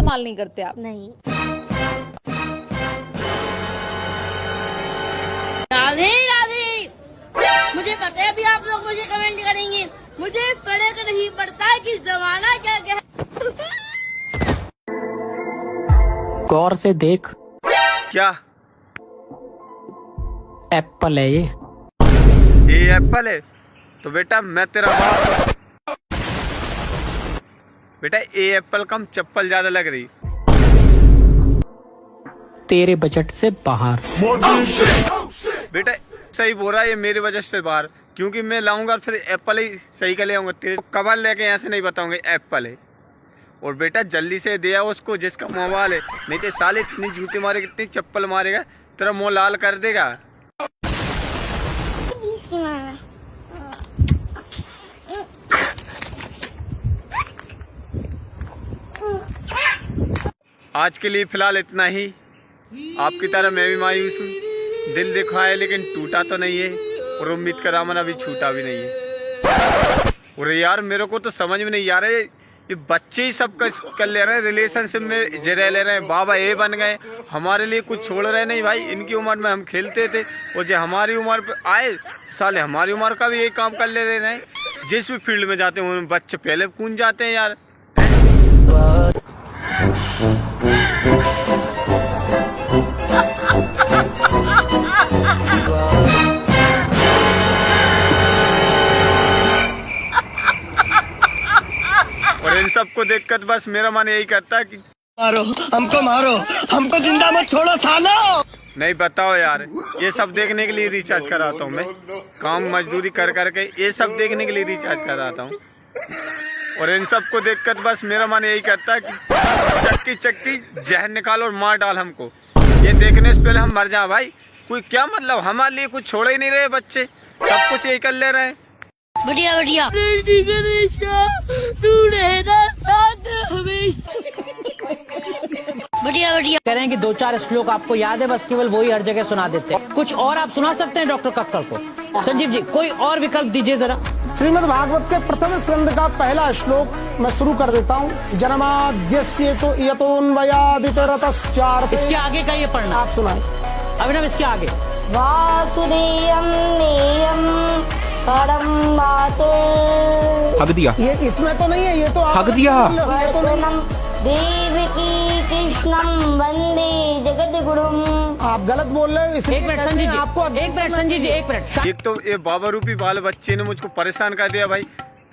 इस्तेमाल नहीं करते आप? नहीं। राधे राधे। मुझे पता है अभी आप लोग मुझे कमेंट करेंगे, मुझे फर्क नहीं पड़ता कि जमाना क्या क्या है। गौर से देख। क्या? एप्पल है ये एप्पल है? तो बेटा मैं तेरा बाप। बेटा ये एप्पल कम चप्पल ज्यादा लग रही। तेरे बजट से बाहर। बेटा सही बोल रहा है, ये मेरी वजह से बाहर, क्योंकि मैं लाऊंगा फिर एप्पल ही सही का ले आऊंगा। तेरे कवर लेके यहाँ से नहीं बताऊंगा एप्पल है। और बेटा जल्दी से दे आओ उसको जिसका मोबाइल है, नहीं तो साले इतनी जूते मारेगा, इतनी चप्पल मारेगा, तेरा मुंह लाल कर देगा। आज के लिए फिलहाल इतना ही। आपकी तरह मैं भी मायूस हूँ, दिल दिखा है लेकिन टूटा तो नहीं है, और उम्मीद का दामन अभी छूटा भी नहीं है। और यार मेरे को तो समझ में नहीं आ रहा है, ये बच्चे ही सब कर ले रहे हैं, रिलेशनशिप में रह ले रहे हैं, बाबा ये बन गए, हमारे लिए कुछ छोड़ रहे नहीं। भाई इनकी उम्र में हम खेलते थे, और जो हमारी उम्र पे आए साले हमारी उम्र का भी यही काम कर ले रहे हैं। जिस भी फील्ड में जाते हैं बच्चे पहले कूद जाते हैं यार। और इन सबको देखकर बस मेरा मन यही करता है कि मारो हमको जिंदा मत छोड़ो सालो। नहीं बताओ यार, ये सब देखने के लिए रिचार्ज कराता हूँ मैं, काम मजदूरी कर करके ये सब देखने के लिए रिचार्ज कराता हूँ। और इन सबको देखकर बस मेरा मन यही करता है कि चक्की चक्की जहर निकालो और मार डाल हमको। ये देखने से पहले हम मर जाए भाई। कोई क्या मतलब, हमारे लिए कुछ छोड़ ही नहीं रहे बच्चे, सब कुछ यही कर ले रहे हैं। बढ़िया बढ़िया। तू रहना साथ हमेशा। बढ़िया बढ़िया। कह रहे हैं कि 2-4 श्लोक आपको याद है, बस केवल वही हर जगह सुना देते हैं। कुछ और आप सुना सकते हैं डॉक्टर कक्कड़ को? संजीव जी कोई और विकल्प दीजिए जरा। श्रीमद् भागवत के प्रथम स्कंद का पहला श्लोक मैं शुरू कर देता हूँ। जन्माद्यस्य तो यतोऽन्वयादितरतश्चार्थे। इसके आगे का ये पढ़ना आप सुनाए अभिनव, इसके आगे। वासुदेवं नेयं परम मातुः। हक दिया। ये इसमें तो नहीं है, ये तो हक दिया। ये तो नहीं। देवकी कृष्णं वंदे जगद्गुरुम्। आप गलत बोल रहे हो। एक मिनट संजीव जी, आपको एक मिनट संजीव जी, एक मिनट। एक तो ये बाबा रूपी बाल बच्चे ने मुझको परेशान कर दिया भाई।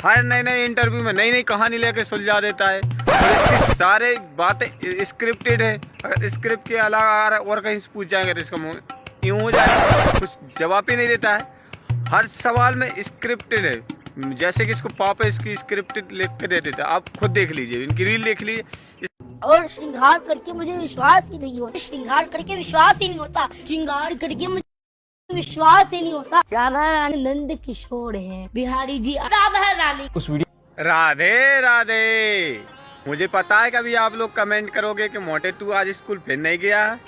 हर नए नए इंटरव्यू में नई नई कहानी लेके सुलझा देता है, और इसकी सारे बातें स्क्रिप्टेड है। अगर स्क्रिप्ट के अलावा और कहीं से पूछ जाएंगे तो इसका मुंह यूं हो जाएगा, कुछ जवाब ही नहीं देता है। हर सवाल में स्क्रिप्टेड है, जैसे कि इसको पापा इसकी स्क्रिप्टेड लिख के दे देता है। आप खुद देख लीजिए, इनकी रील देख लीजिए। और श्रृंगार करके मुझे विश्वास ही नहीं होता। श्रृंगार करके विश्वास ही नहीं होता। श्रृंगार करके मुझे विश्वास ही नहीं होता। राधा रानी नंद किशोर है, बिहारी जी राधा रानी। उस वीडियो राधे राधे। मुझे पता है कभी आप लोग कमेंट करोगे कि मोटे तू आज स्कूल फिर नहीं गया।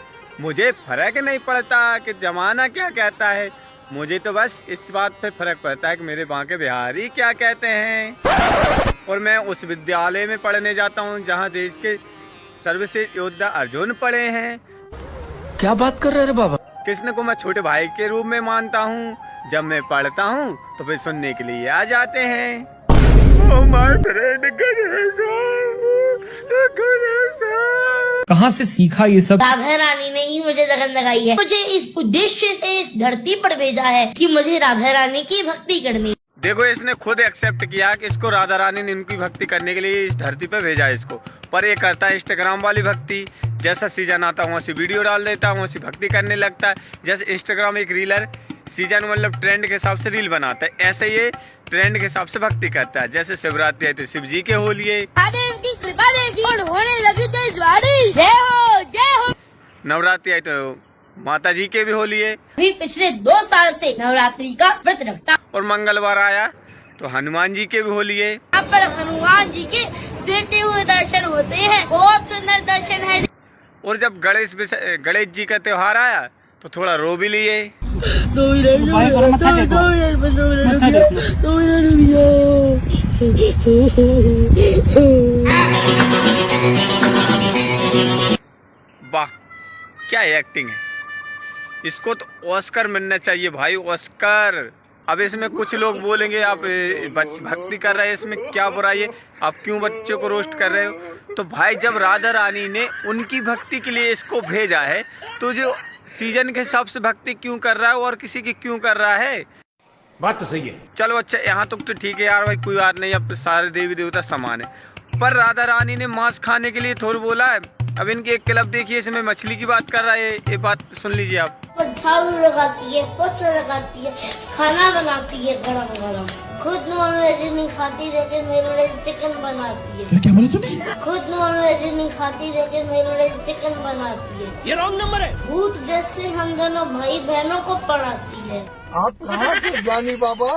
मुझे फर्क नहीं पड़ता कि जमाना क्या कहता है, मुझे तो बस इस बात पे फर्क पड़ता है कि मेरे बांके बिहारी क्या कहते हैं। और मैं उस विद्यालय में पढ़ने जाता हूँ जहाँ देश के सर्वश्रेष्ठ योद्धा अर्जुन पढ़े हैं। क्या बात कर रहे हैं बाबा? कृष्ण को मैं छोटे भाई के रूप में मानता हूँ। जब मैं पढ़ता हूँ तो फिर सुनने के लिए आ जाते हैं। Oh my friend, कहाँ से सीखा ये सब? राधा रानी ने ही मुझे लगन लगाई है। मुझे इस उद्देश्य से इस धरती पर भेजा है कि मुझे राधा रानी की भक्ति करनी। देखो इसने खुद एक्सेप्ट किया कि इसको राधा रानी ने इनकी भक्ति करने के लिए इस धरती पे भेजा है इसको। पर ये करता है इंस्टाग्राम वाली भक्ति। जैसा सीजन आता है वैसी वीडियो डाल देता है, वैसी भक्ति करने लगता है। जैसे इंस्टाग्राम एक रीलर सीजन मतलब ट्रेंड के हिसाब से रील बनाता है, ऐसे ये ट्रेंड के हिसाब से भक्ति करता है। जैसे शिवरात्रि है तो शिव जी के होलिये, महादेव की कृपा देखी और होने लगी तेज बारिश। जय हो जय हो। नवरात्रि है तो माता जी के भी होलिये। अभी पिछले 2 साल से नवरात्रि का व्रत रखता। और मंगलवार आया तो हनुमान जी के भी होलिये। यहाँ पर हनुमान जी के देते हुए दर्शन होते हैं, बहुत सुंदर दर्शन है। और जब गणेश जी का त्योहार आया तो थोड़ा रो भी लिए। 2 मिनट क्या एक्टिंग है, इसको तो ऑस्कर मिलना चाहिए भाई, ऑस्कर। अब इसमें कुछ लोग बोलेंगे आप भक्ति कर रहे हैं, इसमें क्या बुराई है, आप क्यों बच्चे को रोस्ट कर रहे हो। तो भाई जब राधा रानी ने उनकी भक्ति के लिए इसको भेजा है, तो जो सीजन के हिसाब से भक्ति क्यों कर रहा है और किसी की क्यों कर रहा है। बात तो सही है। चलो अच्छा यहाँ तो ठीक है यार भाई, कोई बात नहीं, अब सारे देवी देवता समान है। पर राधा रानी ने मांस खाने के लिए थोड़ा बोला है। अब इनकी एक क्लब देखिए, इसमें मछली की बात कर रहा है, ये बात सुन लीजिए आप। झाड़ू लगाती है, पोछा लगाती है, खाना बनाती है गरम गरम, खुद नॉनवेज नहीं खाती लेकिन मेरे लिए चिकन बनाती है। क्या बोले तुमने? खुद नॉनवेज नहीं खाती लेकिन मेरे लिए चिकन बनाती है। ये रॉन्ग नंबर है। भूत जैसे हम दोनों भाई बहनों को पढ़ाती है। आप कहाँ के ज्ञानी बाबा।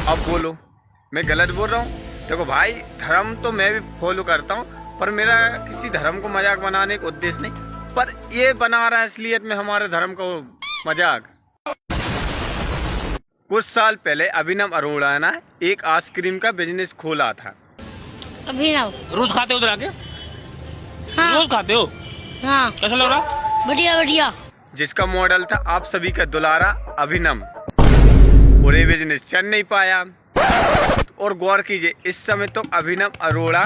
अब बोलो मैं गलत बोल रहा हूँ? देखो भाई धर्म तो मैं भी फॉलो करता हूँ, पर मेरा किसी धर्म को मजाक बनाने का उद्देश्य नहीं, पर ये बना रहा है असलियत में हमारे धर्म को मजाक। कुछ साल पहले अभिनव अरोड़ा ने एक आइसक्रीम का बिजनेस खोला था। अभिनव रोज खाते हो उधर आके? हाँ रोज खाते हो? हाँ कैसा लग रहा? बढ़िया बढ़िया। जिसका मॉडल था आप सभी का दुलारा अभिनव, और ये बिजनेस चल नहीं पाया। और गौर कीजिए इस समय तो अभिनव अरोड़ा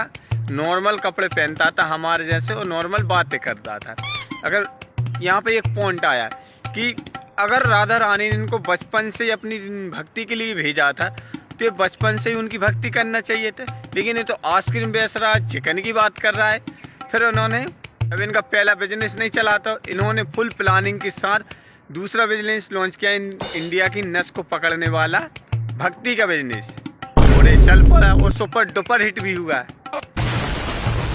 नॉर्मल कपड़े पहनता था हमारे जैसे, और नॉर्मल बातें करता था। अगर यहाँ पे एक पॉइंट आया कि अगर राधा रानी ने इनको बचपन से अपनी भक्ति के लिए भेजा था, तो ये बचपन से ही उनकी भक्ति करना चाहिए था। लेकिन ये तो आइसक्रीम बेच रहा है, चिकन की बात कर रहा है। फिर उन्होंने, अब इनका पहला बिजनेस नहीं चला तो इन्होंने फुल प्लानिंग के साथ दूसरा बिजनेस लॉन्च किया, इंडिया की नस को पकड़ने वाला भक्ति का बिजनेस, और ये चल पड़ा और सुपर डुपर हिट भी हुआ है।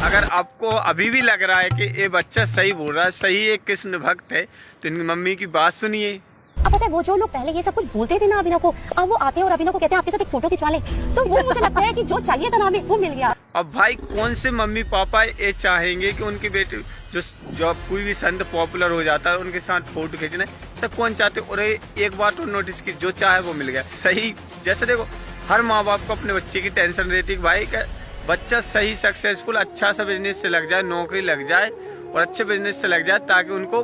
अगर आपको अभी भी लग रहा है कि ये बच्चा सही बोल रहा है, सही एक कृष्ण भक्त है, तो इनकी मम्मी की बात सुनिए। अब पता है वो जो लोग पहले ये सब कुछ बोलते थे ना अभिनव को, अब वो आते हैं और अभिनव को कहते हैं आपके साथ एक फोटो खिंचवा लें, तो वो मुझे लगता है कि जो चाहिए था ना हमें वो मिल गया। अब भाई कौन से मम्मी पापा ये चाहेंगे कि उनके बेटे जो कोई भी संत पॉपुलर हो जाता है उनके साथ फोटो खींचना, सब कौन चाहते। और एक बात और नोटिस की, जो चाहे वो मिल गया। सही जैसे देखो हर माँ बाप को अपने बच्चे की टेंशन रहती है भाई का बच्चा सही सक्सेसफुल अच्छा सा बिजनेस से लग जाए, नौकरी लग जाए और अच्छे बिजनेस से लग जाए, ताकि उनको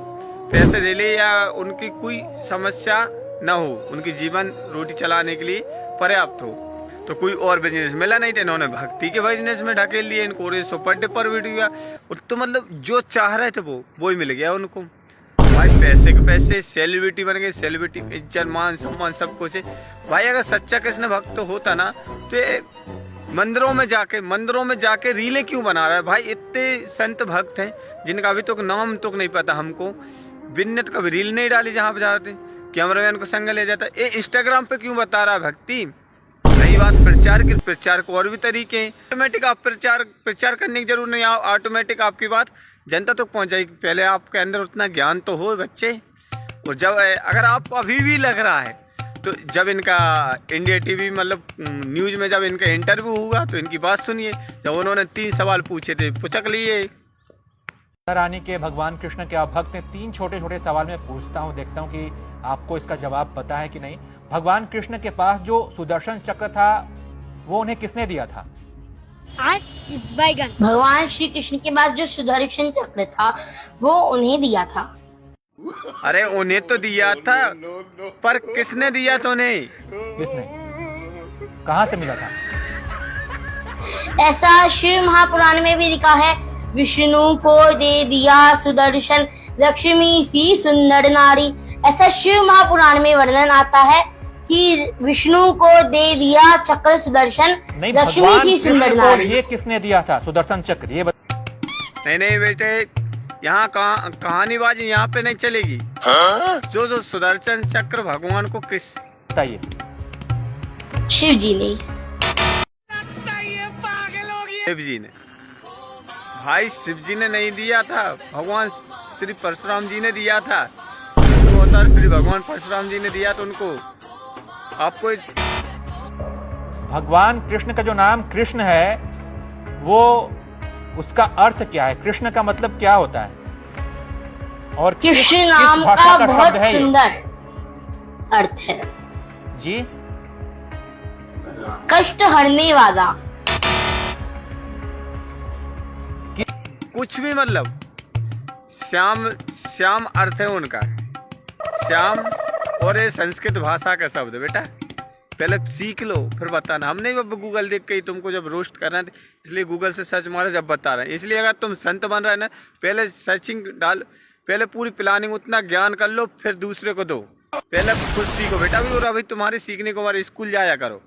पैसे दे ले या उनकी कोई समस्या न हो, उनकी जीवन रोटी चलाने के लिए पर्याप्त हो। तो कोई और बिजनेस मिला नहीं था, इन्होंने भक्ति के बिजनेस में ढकेल लिए इनको, और सुपर डुपर वीडियो। तो मतलब जो चाह रहे थे वो ही मिल गया उनको। भाई पैसे के पैसे, सेलिब्रिटी बन गए, सेलिब्रिटी इज्जत मान सम्मान सब कुछ है। भाई अगर सच्चा कृष्ण भक्त होता ना तो ये मंदिरों में जाके रीलें क्यों बना रहा है। भाई इतने संत भक्त हैं जिनका अभी तक नाम तो नहीं पता हमको, बिन्नत कभी रील नहीं डाली जहाँ पे जाते, कैमरामैन को संग ले जाता। ये इंस्टाग्राम पे क्यों बता रहा है भक्ति। रही बात प्रचार को और भी तरीके हैं। ऑटोमेटिक आप प्रचार करने की जरूरत नहीं, ऑटोमेटिक आपकी बात जनता तक पहुंच जाएगी। पहले आपके अंदर उतना ज्ञान तो हो बच्चे। और जब अगर आपको अभी भी लग रहा है, तो जब इनका इंडिया टीवी मतलब न्यूज में जब इनका इंटरव्यू हुआ तो इनकी बात सुनिए। जब उन्होंने 3 सवाल पूछे थे, पुचक लिए। रानी के भगवान कृष्ण के भक्त ने 3 छोटे छोटे सवाल में पूछता हूँ, देखता हूँ कि आपको इसका जवाब पता है कि नहीं। भगवान कृष्ण के पास जो सुदर्शन चक्र था वो उन्हें किसने दिया था? बैगन। भगवान श्री कृष्ण के पास जो सुदर्शन चक्र था वो उन्हें दिया था। अरे उन्हें तो दिया था, पर किसने दिया था उन्हें? किसने? कहाँ से मिला था? ऐसा शिव महापुराण में भी लिखा है, विष्णु को दे दिया सुदर्शन, लक्ष्मी सी सुंदर नारी। ऐसा शिव महापुराण में वर्णन आता है कि विष्णु को दे दिया चक्र सुदर्शन, लक्ष्मी सी सुंदर नारी। ये किसने दिया था सुदर्शन चक्र? ये नहीं बेटे, यहाँ कहानीबाजी यहाँ पे नहीं चलेगी। जो सुदर्शन चक्र भगवान को किस बताइए? शिव जी ने। शिव जी ने? भाई शिव जी ने नहीं दिया था, भगवान श्री परशुराम जी ने दिया था। तो अवतार श्री भगवान परशुराम जी ने दिया था उनको। आपको भगवान कृष्ण का जो नाम कृष्ण है वो उसका अर्थ क्या है? कृष्ण का मतलब क्या होता है? और कृष्ण नाम का बहुत सुंदर अर्थ है जी। कष्ट हरने वाला। कुछ भी मतलब श्याम श्याम अर्थ है उनका, श्याम, और ये संस्कृत भाषा का शब्द बेटा। पहले सीख लो फिर बताना। हम नहीं गूगल देख के ही तुमको जब रोस्ट करना है इसलिए गूगल से सर्च मारो जब बता रहे हैं। इसलिए अगर तुम संत बन रहे हैं ना, पहले सर्चिंग डाल, पहले पूरी प्लानिंग उतना ज्ञान कर लो फिर दूसरे को दो। पहले खुद सीखो बेटा भी, और अभी तुम्हारे सीखने को हमारे स्कूल जाया करो।